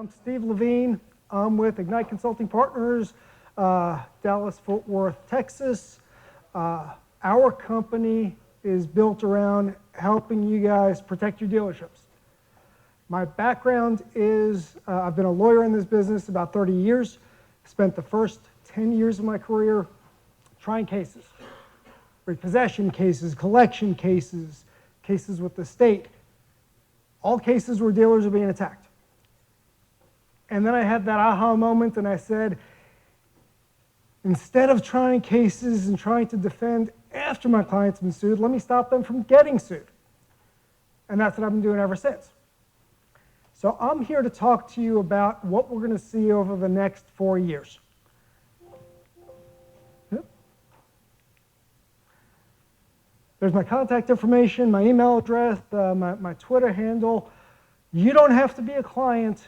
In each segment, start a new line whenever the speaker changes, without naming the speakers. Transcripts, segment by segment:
I'm Steve Levine. I'm with Ignite Consulting Partners, Dallas, Fort Worth, Texas. Our company is built around helping you guys protect your dealerships. My background is I've been a lawyer in this business about 30 years. Spent the first 10 years of my career trying cases, repossession cases, collection cases, cases with the state, all cases where dealers are being attacked. And then I had that aha moment and I said, instead of trying cases and trying to defend after my client's been sued, let me stop them from getting sued. And that's what I've been doing ever since. So I'm here to talk to you about what we're going to see over the next 4 years. There's my contact information, my email address, my Twitter handle. You don't have to be a client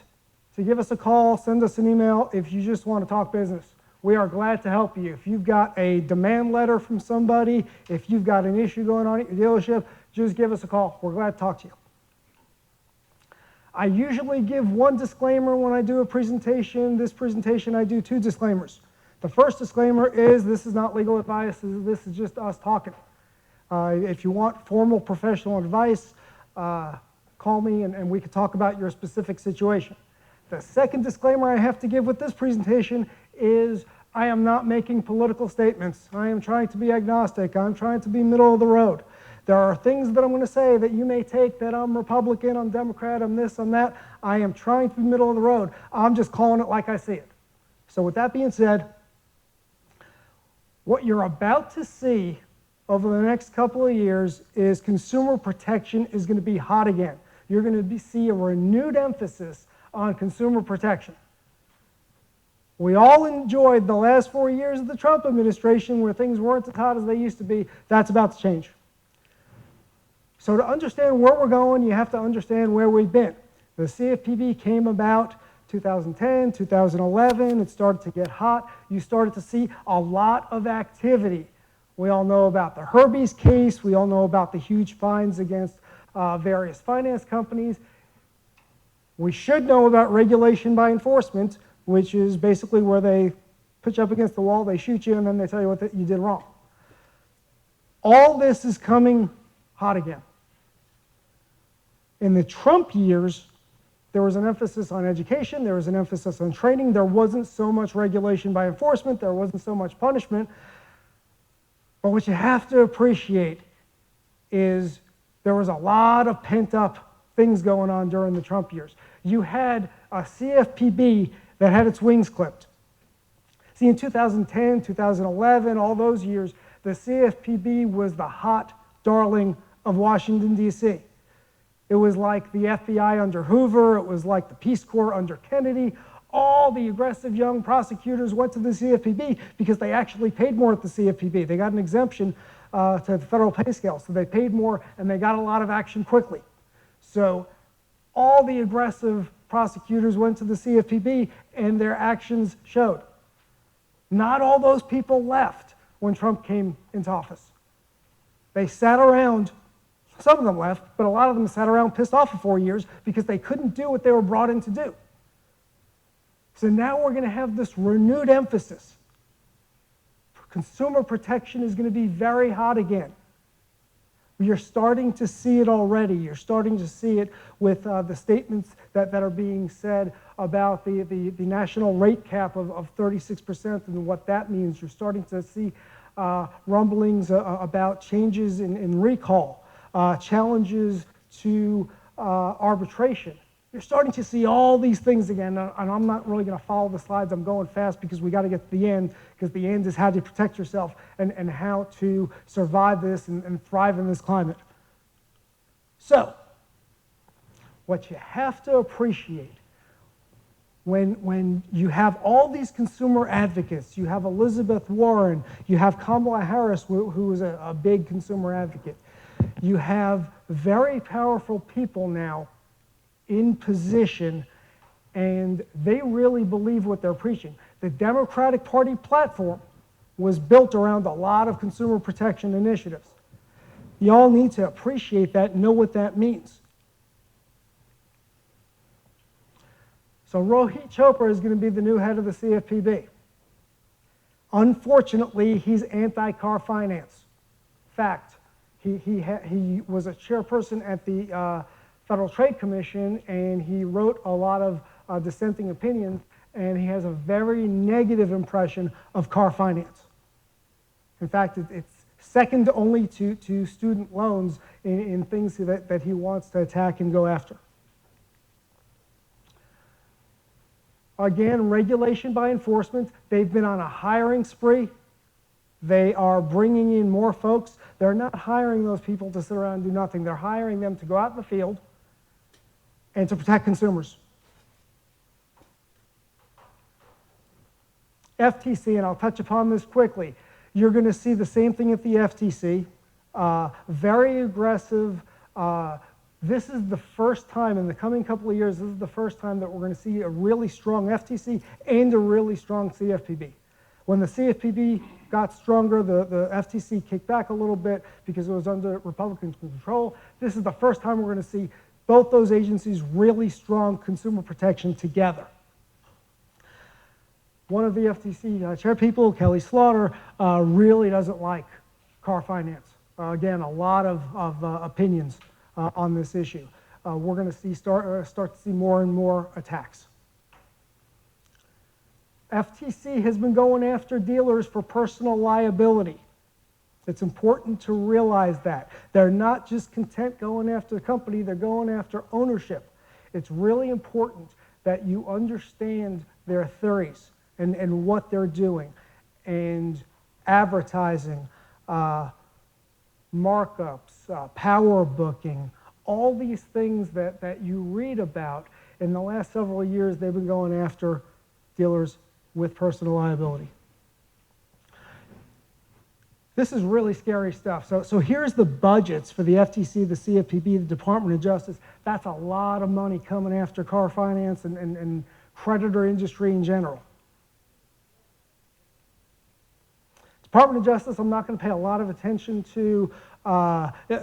to give us a call, send us an email if you just want to talk business. We are glad to help you. If you've got a demand letter from somebody, if you've got an issue going on at your dealership, just give us a call. We're glad to talk to you. I usually give one disclaimer when I do a presentation. This presentation, I do 2 disclaimers. The first disclaimer is this is not legal advice. This is just us talking. If you want formal professional advice, call me and we can talk about your specific situation. The second disclaimer I have to give with this presentation is I am not making political statements. I am trying to be agnostic. I'm trying to be middle of the road. There are things that I'm going to say that you may take that I'm Republican, I'm Democrat, I'm this, I'm that. I am trying to be middle of the road. I'm just calling it like I see it. So with that being said, what you're about to see over the next couple of years is consumer protection is going to be hot again. You're going to see a renewed emphasis on consumer protection. We all enjoyed the last 4 years of the Trump administration where things weren't as hot as they used to be. That's about to change. So to understand where we're going, you have to understand where we've been. The CFPB came about 2010, 2011. It started to get hot. You started to see a lot of activity. We all know about the Herbies case. We all know about the huge fines against various finance companies. We should know about regulation by enforcement, which is basically where they put you up against the wall, they shoot you, and then they tell you what you did wrong. All this is coming hot again. In the Trump years, there was an emphasis on education, there was an emphasis on training, there wasn't so much regulation by enforcement, there wasn't so much punishment. But what you have to appreciate is there was a lot of pent-up things going on during the Trump years. You had a CFPB that had its wings clipped. See, in 2010, 2011, all those years, the CFPB was the hot darling of Washington, D.C. It was like the FBI under Hoover. It was like the Peace Corps under Kennedy. All the aggressive young prosecutors went to the CFPB because they actually paid more at the CFPB. They got an exemption to the federal pay scale, so they paid more and they got a lot of action quickly. So all the aggressive prosecutors went to the CFPB and their actions showed. Not all those people left when Trump came into office. They sat around, some of them left, but a lot of them sat around pissed off for 4 years because they couldn't do what they were brought in to do. So now we're going to have this renewed emphasis. Consumer protection is going to be very hot again. You're starting to see it already. You're starting to see it with the statements that are being said about the national rate cap of 36% and what that means. You're starting to see rumblings about changes in recall, challenges to arbitration. You're starting to see all these things again, and I'm not really going to follow the slides. I'm going fast because we got to get to the end, because the end is how to protect yourself and how to survive this and thrive in this climate. So, what you have to appreciate when you have all these consumer advocates, you have Elizabeth Warren, you have Kamala Harris, who is a big consumer advocate, you have very powerful people now in position, and they really believe what they're preaching. The Democratic Party platform was built around a lot of consumer protection initiatives. You all need to appreciate that and know what that means. So Rohit Chopra is going to be the new head of the CFPB. Unfortunately, he's anti-car finance. Fact, he was a chairperson at the Federal Trade Commission, and he wrote a lot of dissenting opinions, and he has a very negative impression of car finance. In fact, it's second only to student loans in things that he wants to attack and go after. Again, regulation by enforcement. They've been on a hiring spree. They are bringing in more folks. They're not hiring those people to sit around and do nothing. They're hiring them to go out in the field and to protect consumers. FTC, and I'll touch upon this quickly. You're going to see the same thing at the FTC. Very aggressive. This is the first time in the coming couple of years, this is the first time that we're going to see a really strong FTC and a really strong CFPB. When the CFPB got stronger, the FTC kicked back a little bit because it was under Republican control. This is the first time we're going to see both those agencies really strong consumer protection together. One of the FTC chairpeople, Kelly Slaughter, really doesn't like car finance. Again, a lot of opinions on this issue. We're going to start to see more and more attacks. FTC has been going after dealers for personal liability. It's important to realize that. They're not just content going after the company, they're going after ownership. It's really important that you understand their theories and what they're doing, and advertising, markups, power booking, all these things that you read about. In the last several years, they've been going after dealers with personal liability. This is really scary stuff. So here's the budgets for the FTC, the CFPB, the Department of Justice. That's a lot of money coming after car finance and creditor industry in general. Department of Justice, I'm not going to pay a lot of attention to.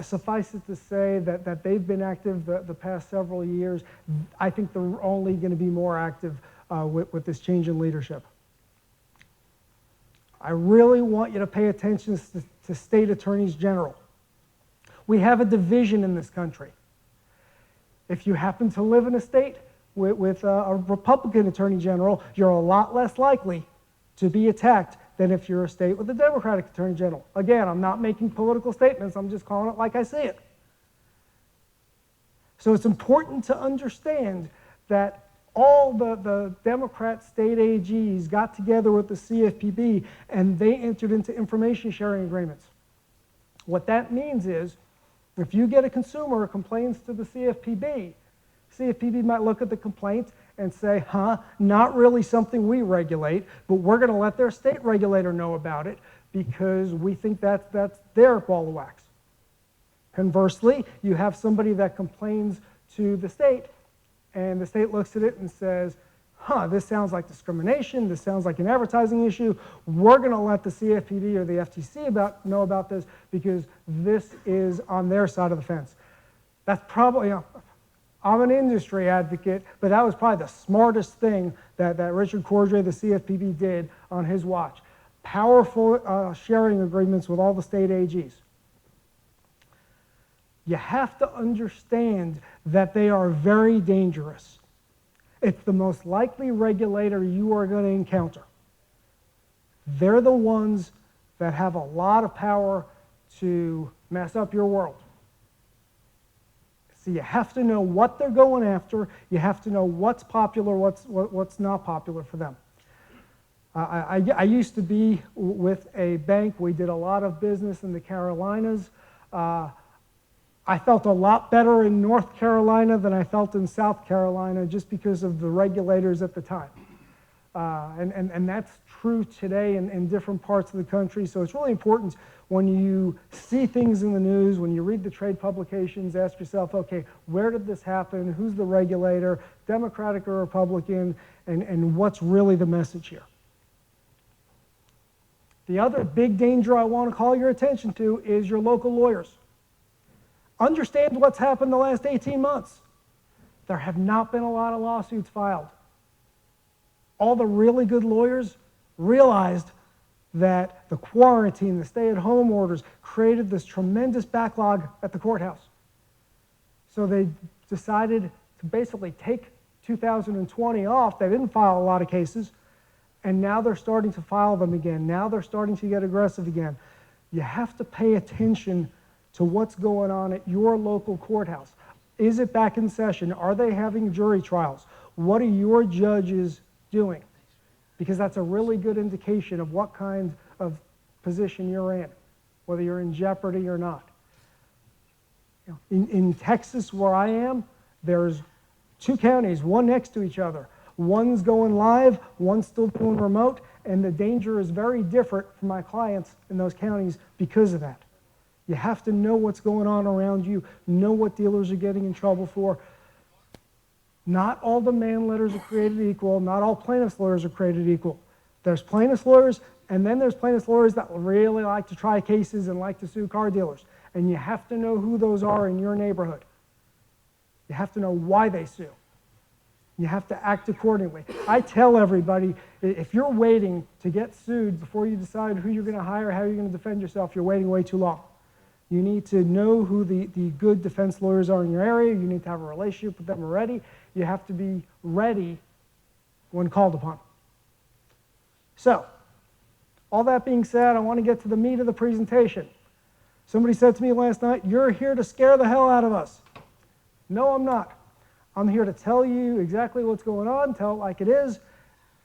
Suffice it to say that they've been active the past several years. I think they're only going to be more active with this change in leadership. I really want you to pay attention to state attorneys general. We have a division in this country. If you happen to live in a state with a Republican attorney general, you're a lot less likely to be attacked than if you're a state with a Democratic attorney general. Again, I'm not making political statements, I'm just calling it like I see it. So it's important to understand that all the Democrat state AGs got together with the CFPB and they entered into information sharing agreements. What that means is, if you get a consumer who complains to the CFPB, CFPB might look at the complaint and say, not really something we regulate, but we're going to let their state regulator know about it because we think that's their ball of wax. Conversely, you have somebody that complains to the state, and the state looks at it and says, this sounds like discrimination, this sounds like an advertising issue, we're going to let the CFPB or the FTC know about this because this is on their side of the fence. That's probably, I'm an industry advocate, but that was probably the smartest thing that Richard Cordray, the CFPB, did on his watch. Powerful sharing agreements with all the state AGs. You have to understand that they are very dangerous. It's the most likely regulator you are going to encounter. They're the ones that have a lot of power to mess up your world. So you have to know what they're going after. You have to know what's popular, what's not popular for them. I used to be with a bank. We did a lot of business in the Carolinas. I felt a lot better in North Carolina than I felt in South Carolina just because of the regulators at the time. And that's true today in different parts of the country. So it's really important when you see things in the news, when you read the trade publications, ask yourself, okay, where did this happen? Who's the regulator, Democratic or Republican, and what's really the message here? The other big danger I want to call your attention to is your local lawyers. Understand what's happened the last 18 months. There have not been a lot of lawsuits filed. all the really good lawyers realized that the quarantine, the stay-at-home orders created this tremendous backlog at the courthouse. So they decided to basically take 2020 off. They didn't file a lot of cases, and now they're starting to file them again. Now they're starting to get aggressive again. You have to pay attention to what's going on at your local courthouse. Is it back in session? Are they having jury trials? What are your judges doing? Because that's a really good indication of what kind of position you're in, whether you're in jeopardy or not. In Texas, where I am, there's 2 counties, one next to each other. One's going live, one's still doing remote, and the danger is very different for my clients in those counties because of that. You have to know what's going on around you, know what dealers are getting in trouble for. Not all demand letters are created equal. Not all plaintiff's lawyers are created equal. There's plaintiff's lawyers, and then there's plaintiff's lawyers that really like to try cases and like to sue car dealers. And you have to know who those are in your neighborhood. You have to know why they sue. You have to act accordingly. I tell everybody, if you're waiting to get sued before you decide who you're going to hire, how you're going to defend yourself, you're waiting way too long. You need to know who the good defense lawyers are in your area. You need to have a relationship with them already. You have to be ready when called upon. So, all that being said, I want to get to the meat of the presentation. Somebody said to me last night, "You're here to scare the hell out of us." No, I'm not. I'm here to tell you exactly what's going on, tell it like it is,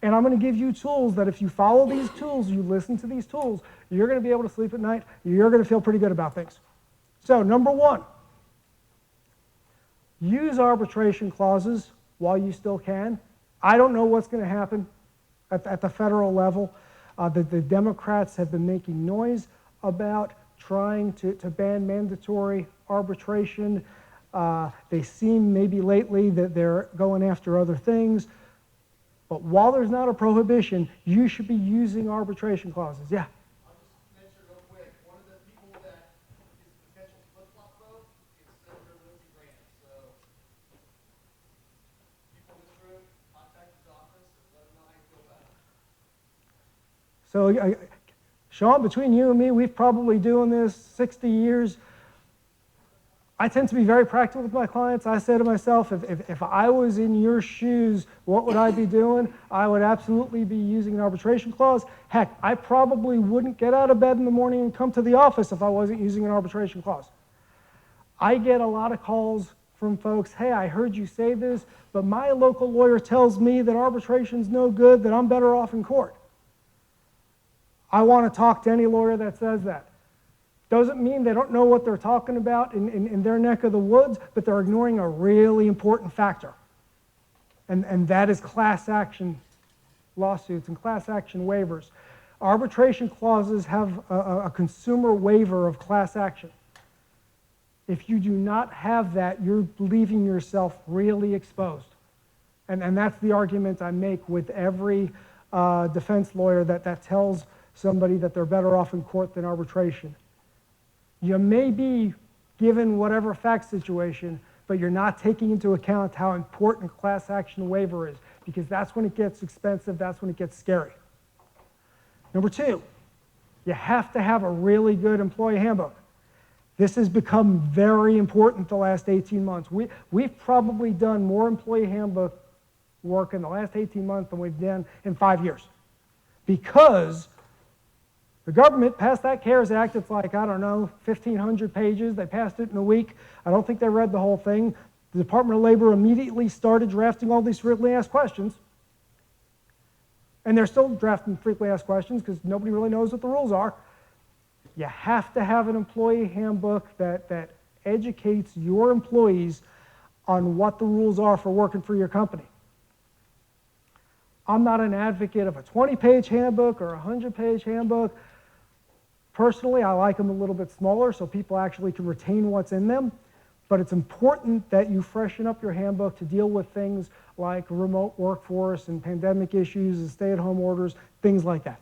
and I'm going to give you tools that if you follow these tools, you listen to these tools, you're going to be able to sleep at night, you're going to feel pretty good about things. So, number 1, use arbitration clauses while you still can. I don't know what's going to happen at the federal level. The Democrats have been making noise about trying to ban mandatory arbitration. They seem maybe lately that they're going after other things. But while there's not a prohibition, you should be using arbitration clauses. Yeah?
I'll just mention real quick, one of the people that is a potential flip-flop vote is Senator Lindsey Graham. So, people in this room, contact his office and let him know how you feel about it.
So, Sean, between you and me, we've probably doing this 60 years. I tend to be very practical with my clients. I say to myself, if I was in your shoes, what would I be doing? I would absolutely be using an arbitration clause. Heck, I probably wouldn't get out of bed in the morning and come to the office if I wasn't using an arbitration clause. I get a lot of calls from folks, "Hey, I heard you say this, but my local lawyer tells me that arbitration's no good, that I'm better off in court." I want to talk to any lawyer that says that. Doesn't mean they don't know what they're talking about in their neck of the woods, but they're ignoring a really important factor. And that is class action lawsuits and class action waivers. Arbitration clauses have a consumer waiver of class action. If you do not have that, you're leaving yourself really exposed. And that's the argument I make with every defense lawyer that tells somebody that they're better off in court than arbitration. You may be given whatever fact situation, but you're not taking into account how important class action waiver is, because that's when it gets expensive, that's when it gets scary. Number 2, you have to have a really good employee handbook. This has become very important the last 18 months. We've probably done more employee handbook work in the last 18 months than we've done in 5 years, because the government passed that CARES Act. It's like, I don't know, 1,500 pages. They passed it in a week. I don't think they read the whole thing. The Department of Labor immediately started drafting all these frequently asked questions. And they're still drafting frequently asked questions because nobody really knows what the rules are. You have to have an employee handbook that educates your employees on what the rules are for working for your company. I'm not an advocate of a 20-page handbook or a 100-page handbook. Personally, I like them a little bit smaller so people actually can retain what's in them. But it's important that you freshen up your handbook to deal with things like remote workforce and pandemic issues and stay-at-home orders, things like that.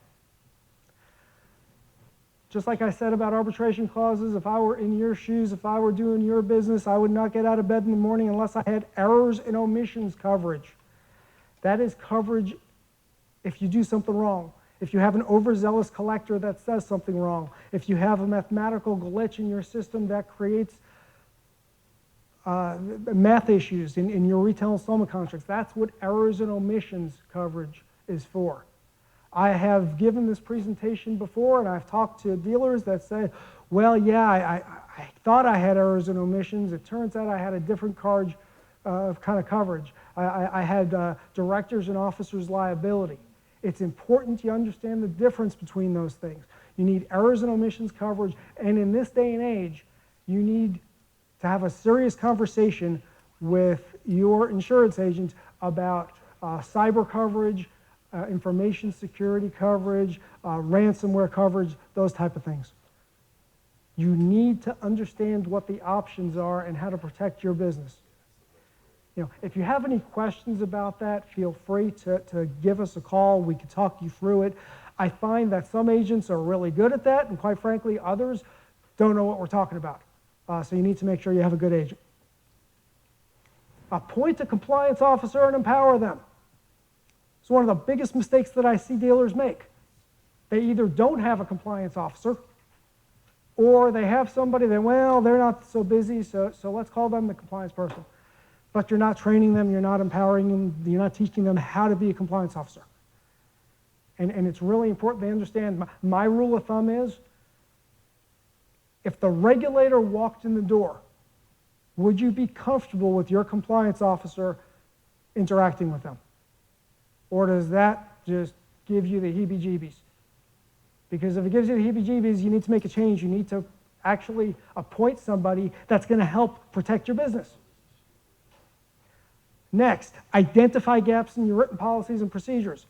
Just like I said about arbitration clauses, if I were in your shoes, if I were doing your business, I would not get out of bed in the morning unless I had errors and omissions coverage. That is coverage if you do something wrong, if you have an overzealous collector that says something wrong, if you have a mathematical glitch in your system that creates math issues in your retail installment contracts, that's what errors and omissions coverage is for. I have given this presentation before, and I've talked to dealers that say, well, yeah, I thought I had errors and omissions. It turns out I had a different kind of coverage. I had directors and officers liability. It's important you understand the difference between those things. You need errors and omissions coverage, and in this day and age, you need to have a serious conversation with your insurance agent about cyber coverage, information security coverage, ransomware coverage, those type of things. You need to understand what the options are and how to protect your business. If you have any questions about that, feel free to give us a call. We can talk you through it. I find that some agents are really good at that, and quite frankly, others don't know what we're talking about. So you need to make sure you have a good agent. Appoint a compliance officer and empower them. It's one of the biggest mistakes that I see dealers make. They either don't have a compliance officer, or they have somebody that, well, they're not so busy, so let's call them the compliance person. But you're not training them, you're not empowering them, you're not teaching them how to be a compliance officer. And it's really important they understand, my rule of thumb is, if the regulator walked in the door, would you be comfortable with your compliance officer interacting with them? Or does that just give you the heebie-jeebies? Because if it gives you the heebie-jeebies, you need to make a change. You need to actually appoint somebody that's going to help protect your business. Next, identify gaps in your written policies and procedures.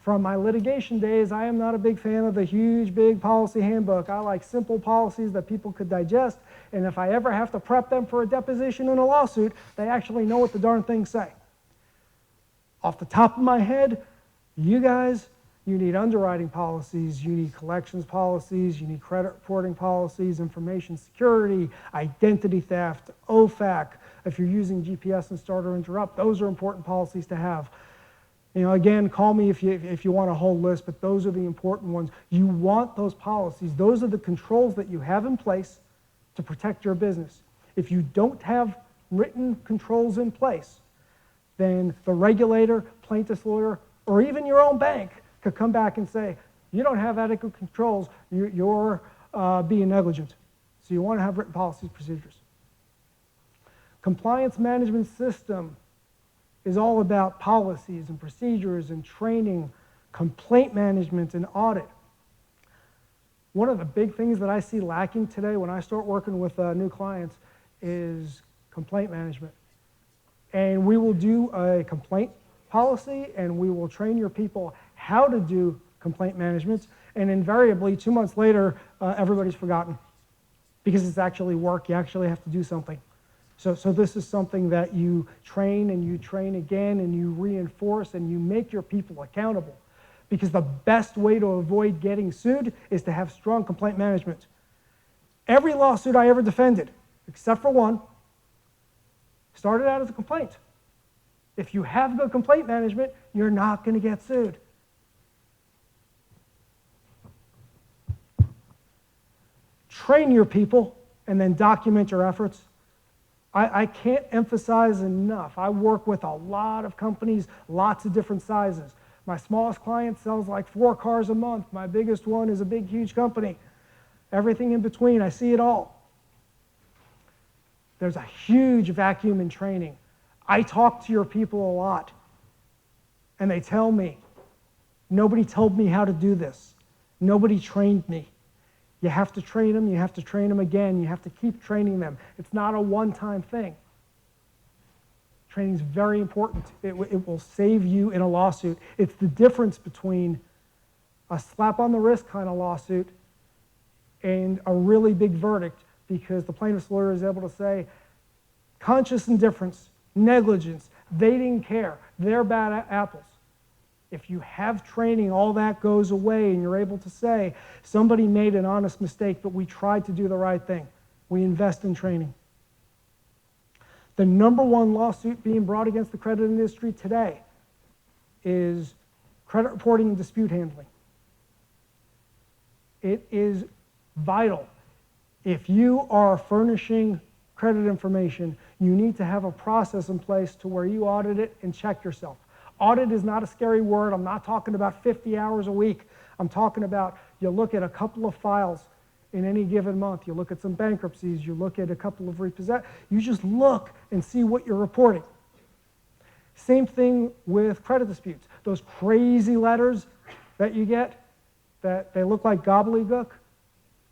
From my litigation days, I am not a big fan of the huge, big policy handbook. I like simple policies that people could digest, and if I ever have to prep them for a deposition in a lawsuit, they actually know what the darn things say. Off the top of my head, you guys, you need underwriting policies, you need collections policies, you need credit reporting policies, information security, identity theft, OFAC. If you're using GPS and start or interrupt, those are important policies to have. Again, call me if you want a whole list, but those are the important ones. You want those policies. Those are the controls that you have in place to protect your business. If you don't have written controls in place, then the regulator, plaintiff's lawyer, or even your own bank could come back and say, you don't have adequate controls, you're being negligent. So you want to have written policies, procedures. Compliance management system is all about policies and procedures and training, complaint management and audit. One of the big things that I see lacking today when I start working with new clients is complaint management. And we will do a complaint policy and we will train your people how to do complaint management, and invariably 2 months later everybody's forgotten because it's actually work. You actually have to do something. So this is something that you train and you train again and you reinforce and you make your people accountable, because the best way to avoid getting sued is to have strong complaint management. Every lawsuit I ever defended, except for one, started out as a complaint. If you have good complaint management, you're not going to get sued. Train your people and then document your efforts. I can't emphasize enough. I work with a lot of companies, lots of different sizes. My smallest client sells like 4 cars a month. My biggest one is a big, huge company. Everything in between, I see it all. There's a huge vacuum in training. I talk to your people a lot, and they tell me, nobody told me how to do this. Nobody trained me. You have to train them, you have to train them again, you have to keep training them. It's not a one-time thing. Training is very important. It will save you in a lawsuit. It's the difference between a slap on the wrist kind of lawsuit and a really big verdict, because the plaintiff's lawyer is able to say, conscious indifference, negligence, they didn't care, they're bad apples. If you have training, all that goes away and you're able to say, somebody made an honest mistake, but we tried to do the right thing. We invest in training. The number one lawsuit being brought against the credit industry today is Credit reporting and dispute handling. It is vital. If you are furnishing credit information, you need to have a process in place to where you audit it and check yourself. Audit is not a scary word. I'm not talking about 50 hours a week. I'm talking about you look at a couple of files in any given month. You look at some bankruptcies. You look at a couple of repossessions. You just look and see what you're reporting. Same thing with credit disputes. Those crazy letters that you get, that they look like gobbledygook,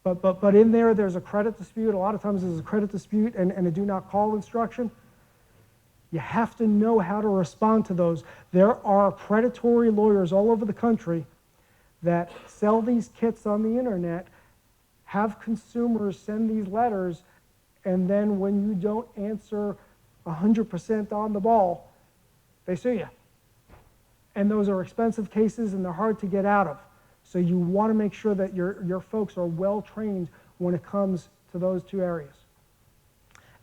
but in there's a credit dispute. A lot of times there's a credit dispute and a do not call instruction. You have to know how to respond to those. There are predatory lawyers all over the country that sell these kits on the internet, have consumers send these letters, and then when you don't answer 100% on the ball, they sue you. And those are expensive cases and they're hard to get out of. So you want to make sure that your folks are well trained when it comes to those two areas.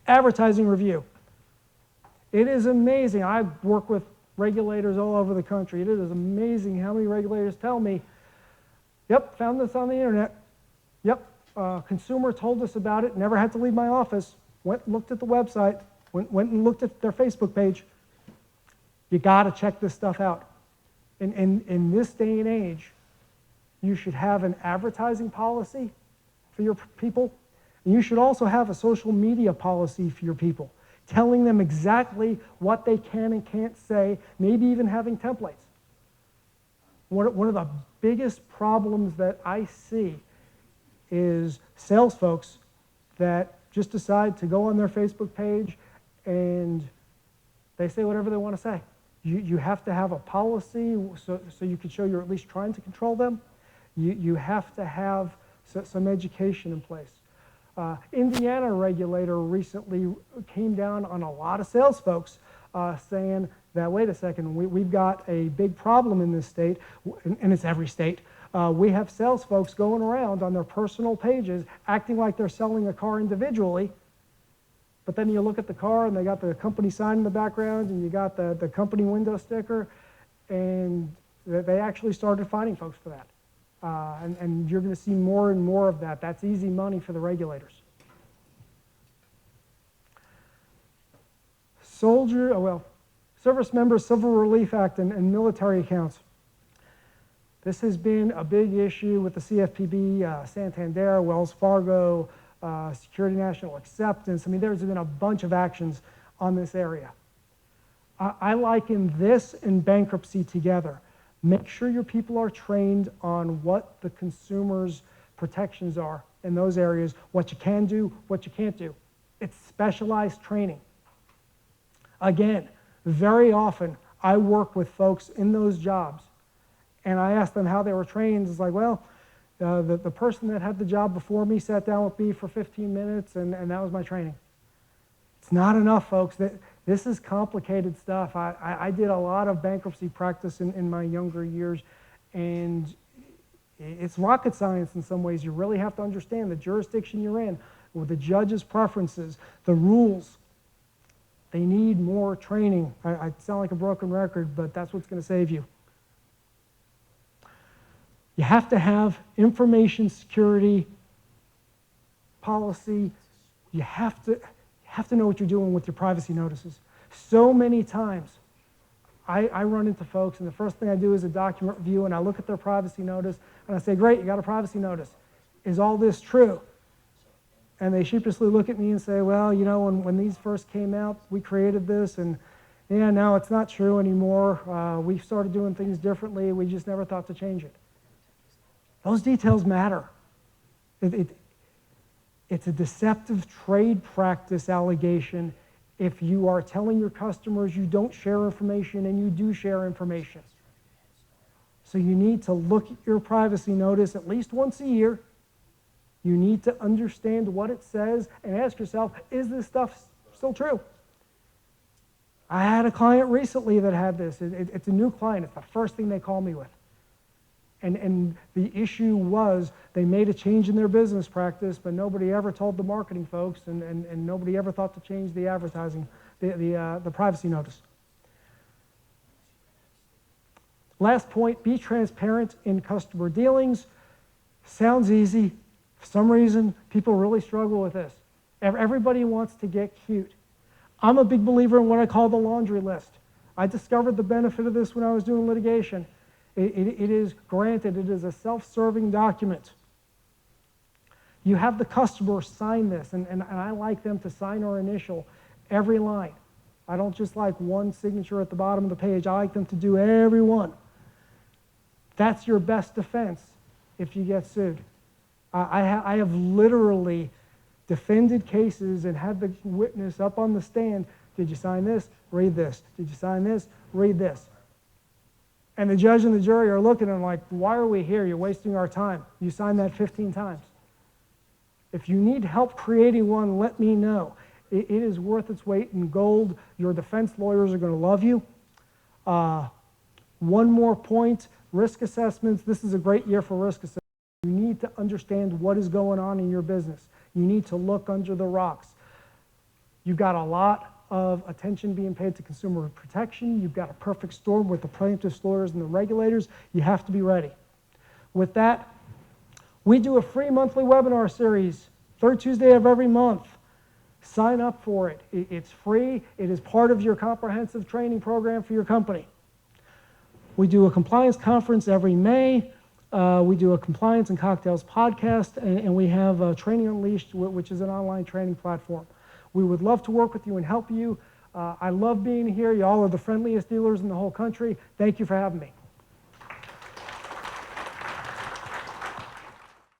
Advertising review. It is amazing. I work with regulators all over the country. It is amazing how many regulators tell me, yep, found this on the internet. Yep, consumer told us about it, never had to leave my office, went and looked at the website, went and looked at their Facebook page. You got to check this stuff out. In this day and age, you should have an advertising policy for your people, and you should also have a social media policy for your people, telling them exactly what they can and can't say, maybe even having templates. One of the biggest problems that I see is sales folks that just decide to go on their Facebook page and they say whatever they want to say. You have to have a policy so you can show you're at least trying to control them. You have to have some education in place. Indiana regulator recently came down on a lot of sales folks saying that, wait a second, we've got a big problem in this state, and it's every state. We have sales folks going around on their personal pages acting like they're selling a car individually, but then you look at the car and they got the company sign in the background and you got the company window sticker, and they actually started finding folks for that. And you're going to see more and more of that. That's easy money for the regulators. Service Members Civil Relief Act and military accounts. This has been a big issue with the CFPB, Santander, Wells Fargo, Security National Acceptance. I mean, there's been a bunch of actions on this area. I liken this and bankruptcy together. Make sure your people are trained on what the consumer's protections are in those areas, what you can do, what you can't do. It's specialized training. Again, very often I work with folks in those jobs and I ask them how they were trained. It's like, well, the person that had the job before me sat down with me for 15 minutes and that was my training. It's not enough, folks. This is complicated stuff. I did a lot of bankruptcy practice in my younger years, and it's rocket science in some ways. You really have to understand the jurisdiction you're in, with the judge's preferences, the rules. They need more training. I sound like a broken record, but that's what's going to save you. You have to have information security policy. You have to know what you're doing with your privacy notices. So many times I run into folks and the first thing I do is a document review and I look at their privacy notice and I say, great, you got a privacy notice. Is all this true? And they sheepishly look at me and say, well, you know, when these first came out, we created this and yeah, no, it's not true anymore. We started doing things differently. We just never thought to change it. Those details matter. It's a deceptive trade practice allegation if you are telling your customers you don't share information and you do share information. So you need to look at your privacy notice at least once a year. You need to understand what it says and ask yourself, is this stuff still true? I had a client recently that had this. It's a new client. It's the first thing they call me with. And the issue was they made a change in their business practice, but nobody ever told the marketing folks, and nobody ever thought to change the advertising, the privacy notice. Last point, be transparent in customer dealings. Sounds easy. For some reason, people really struggle with this. Everybody wants to get cute. I'm a big believer in what I call the laundry list. I discovered the benefit of this when I was doing litigation. It is granted, it is a self-serving document. You have the customer sign this, and I like them to sign or initial every line. I don't just like one signature at the bottom of the page. I like them to do every one. That's your best defense if you get sued. I have literally defended cases and had the witness up on the stand. Did you sign this? Read this. Did you sign this? Read this. And the judge and the jury are looking at them like, why are we here? You're wasting our time. You signed that 15 times. If you need help creating one, let me know. It is worth its weight in gold. Your defense lawyers are going to love you. One more point, risk assessments. This is a great year for risk assessments. You need to understand what is going on in your business. You need to look under the rocks. You've got a lot of attention being paid to consumer protection. You've got a perfect storm with the plaintiffs' lawyers and the regulators. You have to be ready. With that, we do a free monthly webinar series, third Tuesday of every month. Sign up for it. It's free. It is part of your comprehensive training program for your company. We do a compliance conference every May. We do a compliance and cocktails podcast, and we have Training Unleashed, which is an online training platform. We would love to work with you and help you. I love being here. Y'all are the friendliest dealers in the whole country. Thank you for having me.